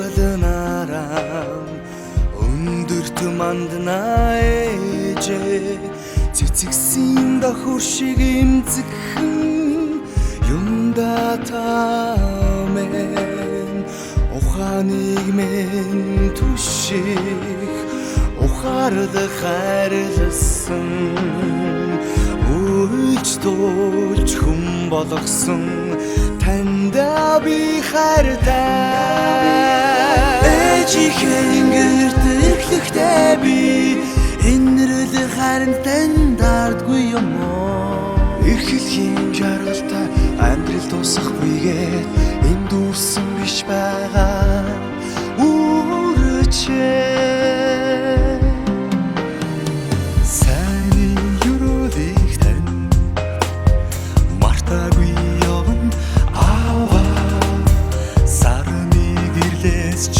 Шаргаданарам өндөрт мандна ээжээ цэцэгсийн дохор шиг эмзэгхэн юмда таамэн ухааныг мэн түших ухаард хайрласан үйлч дуулж хүм болгосон танда би хайртай ээжийнхээ гэрт ирэхлэхдээ би энэрл хайртай дардгүй юм уу эрхлэхийн жаргалтай амьдрал дуусахгүйгээд энд дүүрсэн биш байгаа үрчээ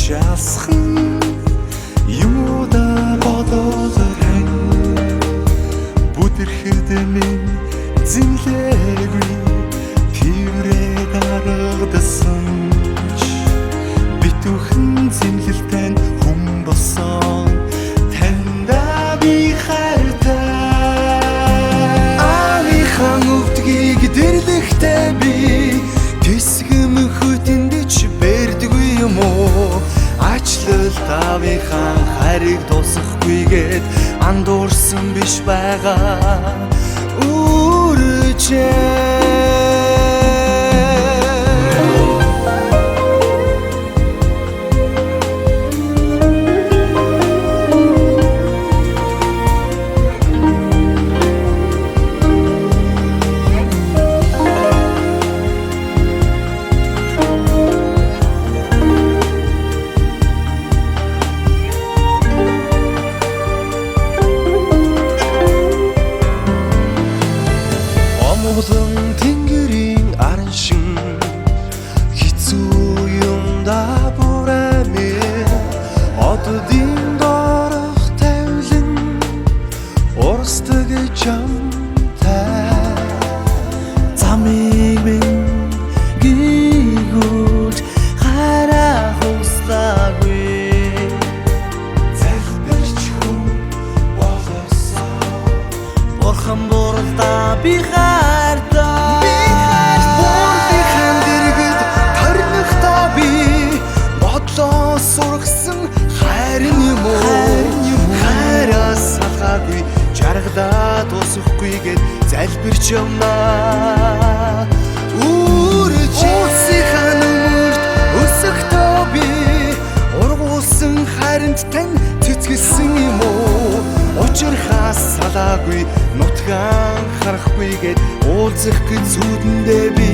Часхан юмуда бодолрэн бүдэрхэд минь зинлээгүй тэрээ дарагдсан ч битүүхэн зинлэлтэй хүм болсон танда би хайртай амихан өвдгийг дэрлэхтэй би тэсгэм хөтөнд ч бэрдгүй юм уу ачлал тавынхан хайрыг дуусгахгүйгээд андуурсан биш байгаа үрчээ Улан тэнгэрийн аран шин хэцүү юмда бүрэмэ оддын дорох тавилан урстаг чамтай замыг минь гүйгүүлж хараа хуслаагүй залбирч хүн болосоо бурхан буралдаа би сургасан хайрын юм уу хайраас салгаагүй жаргалаа дуусахгүй залбирч юмнаа үрчээсийн өмөрт өсөхдөө би ургуулсан хайранд тань цэцгэлсэн юм уу учирхаас салаагүй нутгаан харахгүй уулзах гэж зүудэндээ би